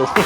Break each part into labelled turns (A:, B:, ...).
A: go.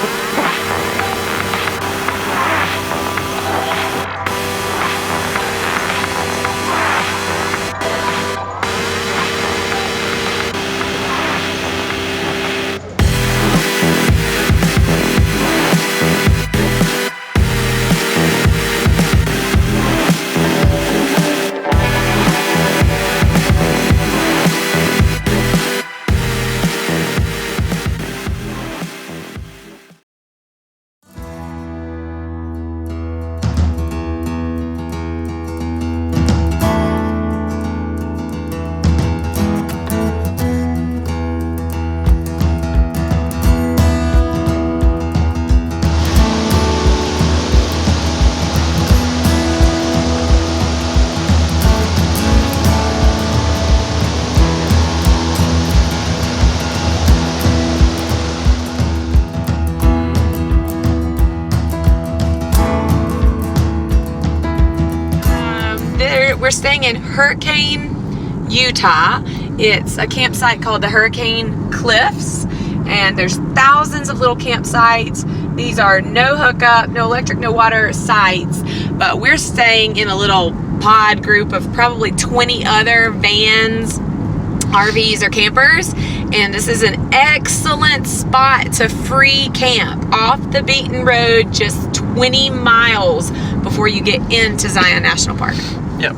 B: We're staying in Hurricane, Utah. It's a campsite called the Hurricane Cliffs, and there's thousands of little campsites. These are no hookup, no electric, no water sites, but we're staying in a little pod group of probably 20 other vans, RVs, or campers, and this is an excellent spot to free camp off the beaten road, just 20 miles before you get into Zion National Park.
A: Yep.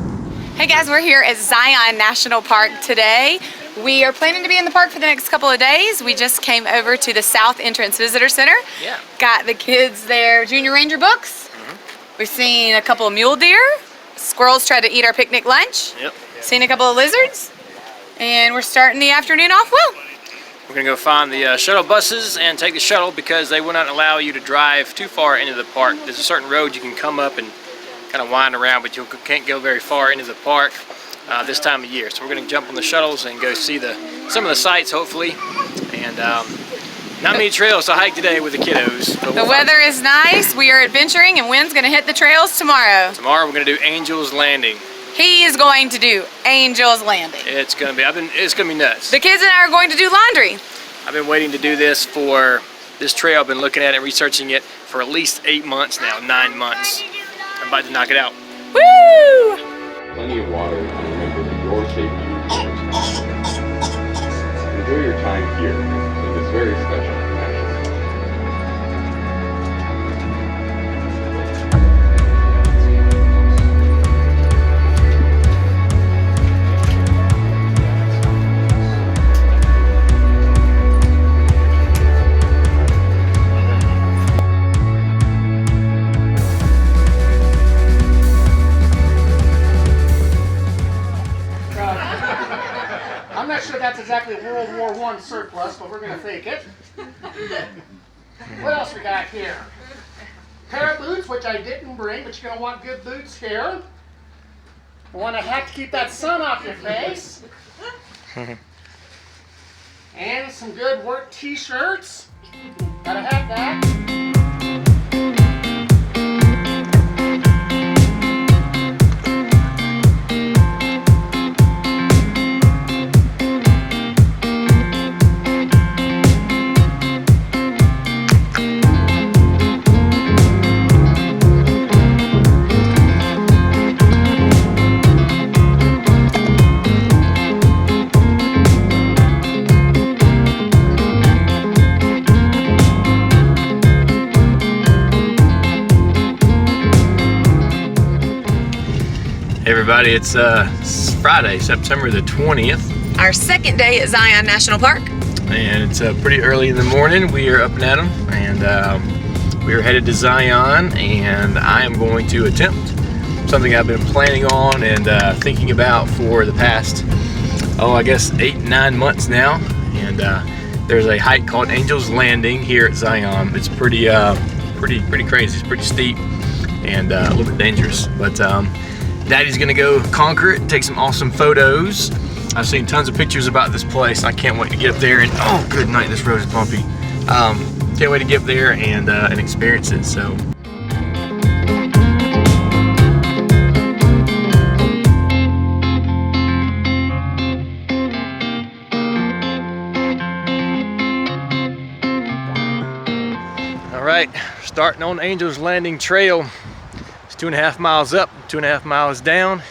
B: Hey guys, we're here at Zion National Park today. We are planning to be in the park for the next couple of days. We just came over to the South Entrance Visitor Center.
A: Yeah.
B: Got the kids their Junior Ranger books. We've seen a couple of mule deer. Squirrels tried to eat our picnic lunch.
A: Yep.
B: Seen a couple of lizards. And we're starting the afternoon off well.
A: We're gonna go find the shuttle buses and take the shuttle because they will not allow you to drive too far into the park. There's a certain road you can come up and kind of wind around, but you can't go very far into the park this time of year. So we're going to jump on the shuttles and go see some of the sights, hopefully. And not many trails to hike today with the kiddos.
B: The weather is nice. We are adventuring, and Wynn's going to hit the trails tomorrow.
A: Tomorrow we're going to do Angel's Landing.
B: He is going to do Angel's Landing.
A: It's going to be. It's going to be nuts.
B: The kids and I are going to do laundry.
A: I've been waiting to do this for this trail. I've been looking at it and researching it for at least 8 months now, 9 months. I'm about to knock it out.
B: Woo!
C: Plenty of water, and remember that your safety matters. Enjoy your time here in this very special connection.
D: I'm not sure that's exactly World War I surplus, but we're going to fake it. What else we got here? Pair of boots, which I didn't bring, but you're going to want good boots here. You want a hat to keep that sun off your face. And some good work t-shirts. Gotta have that.
A: Hey everybody, it's Friday, September the 20th.
B: Our second day at Zion National Park.
A: And it's pretty early in the morning. We are up and at 'em, and we are headed to Zion, and I am going to attempt something I've been planning on and thinking about for the past, I guess 8-9 months now. And there's a hike called Angel's Landing here at Zion. It's pretty crazy. It's pretty steep and a little bit dangerous, but Daddy's gonna go conquer it and take some awesome photos. I've seen tons of pictures about this place. I can't wait to get up there and, oh, good night, this road is bumpy. Can't wait to get up there and experience it, so. right, starting on Angel's Landing Trail. It's 2.5 miles up, 2.5 miles down.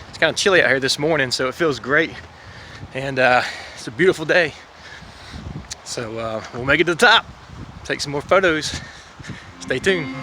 A: It's kind of chilly out here this morning, so it feels great. And it's a beautiful day. So we'll make it to the top, take some more photos. Stay tuned.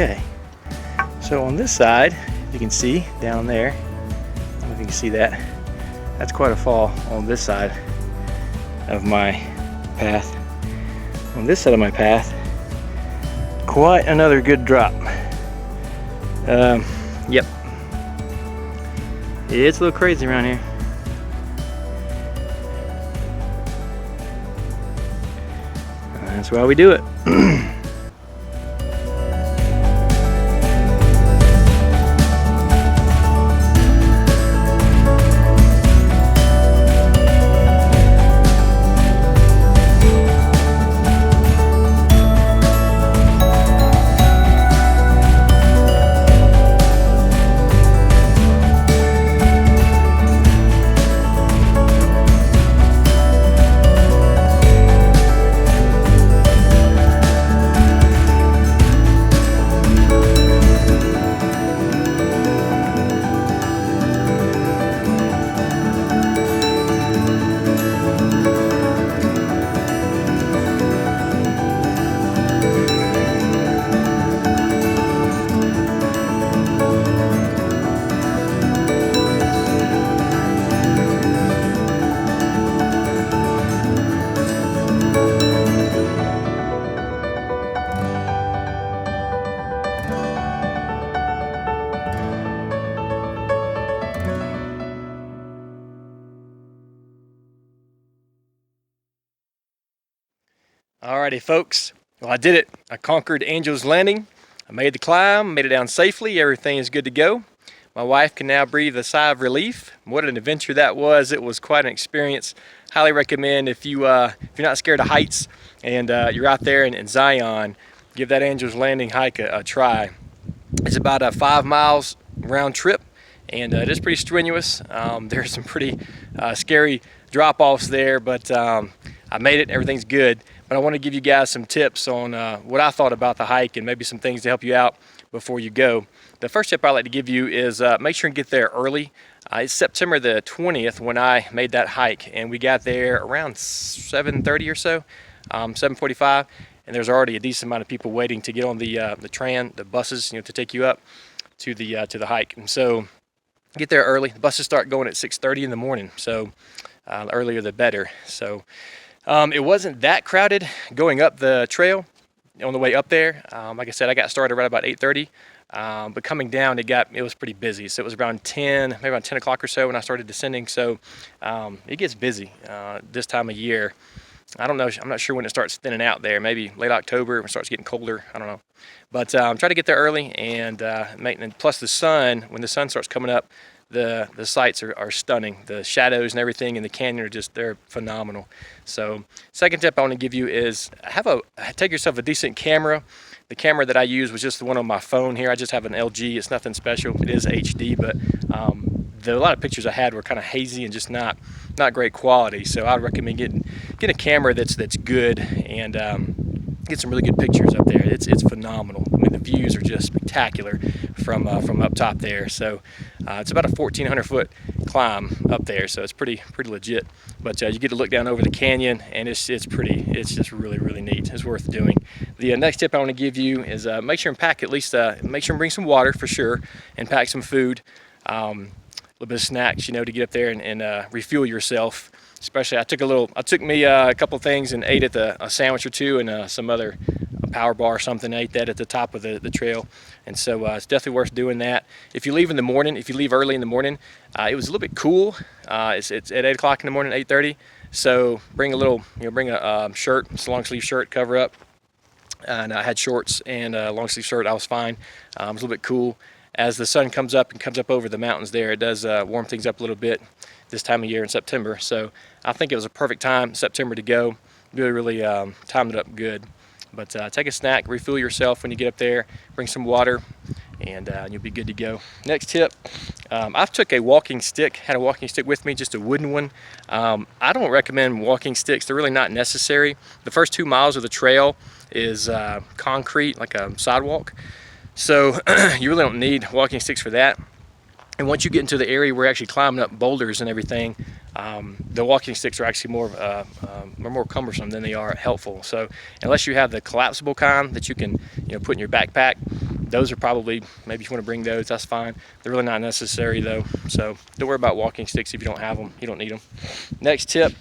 A: Okay, so on this side, you can see down there, I don't know if you can see that, that's quite a fall on this side of my path. On this side of my path, quite another good drop. Yep, it's a little crazy around here. That's why we do it. Alrighty folks, well I did it. I conquered Angel's Landing. I made the climb, made it down safely, everything is good to go. My wife can now breathe a sigh of relief. What an adventure that was. It was quite an experience. Highly recommend if you're not scared of heights and you're out there in Zion, give that Angel's Landing hike a try. It's about a 5 miles round trip and it is pretty strenuous. There's some pretty scary drop-offs there, but I made it, everything's good. But I want to give you guys some tips on what I thought about the hike and maybe some things to help you out before you go. The first tip I'd like to give you is make sure and get there early. It's September the 20th when I made that hike, and we got there around 7:30 or so, 7:45, and there's already a decent amount of people waiting to get on the buses, to take you up to the hike. And so get there early. The buses start going at 6:30 in the morning, so the earlier the better. So it wasn't that crowded going up the trail on the way up there. Like I said, I got started right about 8:30, but coming down it was pretty busy. So it was around 10, maybe around 10 o'clock or so when I started descending. So it gets busy this time of year. I don't know. I'm not sure when it starts thinning out there. Maybe late October when it starts getting colder. I don't know. But try to get there early and plus the sun. When the sun starts coming up, the sights are stunning. The shadows and everything in the canyon are they're phenomenal. So second tip I want to give you is take yourself a decent camera. The camera that I use was just the one on my phone here. I just have an LG. It's nothing special. It is HD, but a lot of pictures I had were kind of hazy and just not great quality. So I'd recommend getting a camera that's good and get some really good pictures up there. It's phenomenal. I mean, the views are just spectacular from up top there. So it's about a 1,400 foot climb up there, so it's pretty legit. But you get to look down over the canyon, and it's just really neat. It's worth doing. The next tip I want to give you is make sure and pack at least make sure and bring some water for sure, and pack some food. A little bit of snacks, to get up there and refuel yourself. Especially, I took me a couple things and ate a sandwich or two and some other power bar or something. I ate that at the top of the trail, and so it's definitely worth doing that. If you leave early in the morning, it was a little bit cool. It's at 8 o'clock in the morning, 8:30. So bring a shirt, it's a long sleeve shirt, cover up. And I had shorts and a long sleeve shirt. I was fine. It was a little bit cool. As the sun comes up over the mountains there, it does warm things up a little bit this time of year in September. So I think it was a perfect time, September, to go. Really timed it up good. But take a snack, refuel yourself when you get up there, bring some water, and you'll be good to go. Next tip, I've took a walking stick, had a walking stick with me, just a wooden one. I don't recommend walking sticks. They're really not necessary. The first 2 miles of the trail is concrete, like a sidewalk. So you really don't need walking sticks for that. And once you get into the area where you're actually climbing up boulders and everything, the walking sticks are actually more cumbersome than they are helpful. So unless you have the collapsible kind that you can put in your backpack, those are probably, maybe if you want to bring those, that's fine. They're really not necessary though. So don't worry about walking sticks if you don't have them. You don't need them. Next tip,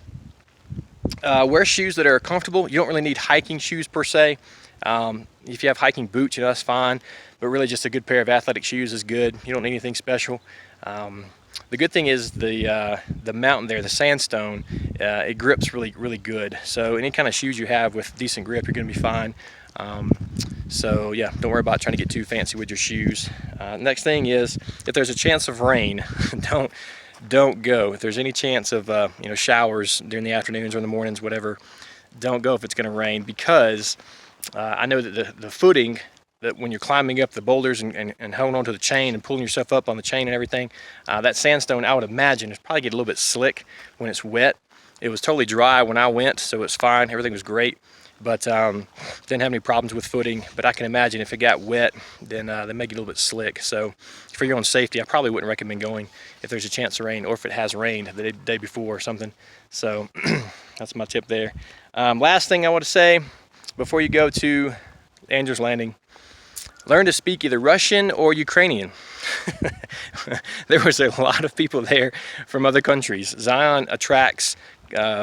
A: wear shoes that are comfortable. You don't really need hiking shoes per se. If you have hiking boots, that's fine, but really just a good pair of athletic shoes is good. You don't need anything special. The good thing is the mountain there, the sandstone, it grips really good. So any kind of shoes you have with decent grip, you're going to be fine. So yeah, don't worry about trying to get too fancy with your shoes. Next thing is, if there's a chance of rain, don't go. If there's any chance of showers during the afternoons or in the mornings, whatever, don't go if it's going to rain, because I know that the footing, that when you're climbing up the boulders and holding onto the chain and pulling yourself up on the chain and everything, that sandstone, I would imagine, is probably get a little bit slick when it's wet. It was totally dry when I went, so it's fine. Everything was great, but didn't have any problems with footing. But I can imagine if it got wet, then they make it a little bit slick. So for your own safety, I probably wouldn't recommend going if there's a chance of rain, or if it has rained the day before or something. So that's my tip there. Last thing I want to say before you go to Angel's Landing, learn to speak either Russian or Ukrainian. There was a lot of people there from other countries. Zion attracts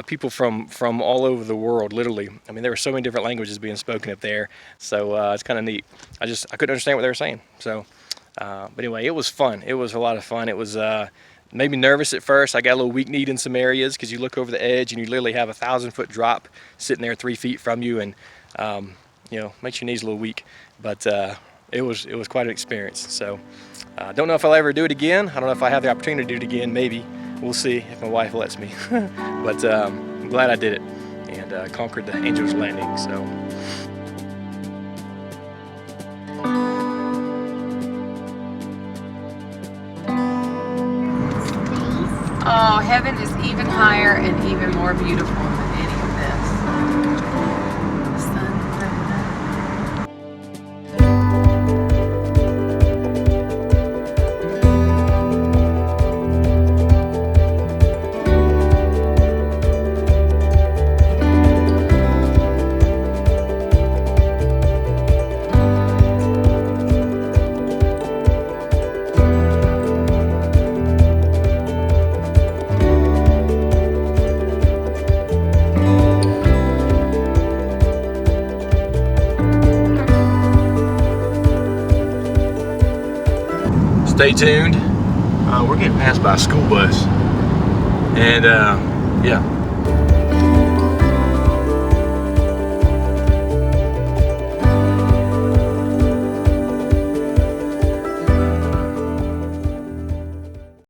A: people from all over the world, literally. I mean, there were so many different languages being spoken up there, so it's kind of neat. I couldn't understand what they were saying. So, but anyway, it was fun. It was a lot of fun. It was made me nervous at first. I got a little weak-kneed in some areas because you look over the edge and you literally have 1,000-foot drop sitting there 3 feet from you, and makes your knees a little weak. But it was quite an experience. So I don't know if I'll ever do it again. I don't know if I have the opportunity to do it again. Maybe. We'll see if my wife lets me. But I'm glad I did it and conquered the Angel's Landing. So.
B: Oh, heaven is even higher and even more beautiful than any of this. The sun.
A: stay tuned. We're getting passed by a school bus. And yeah,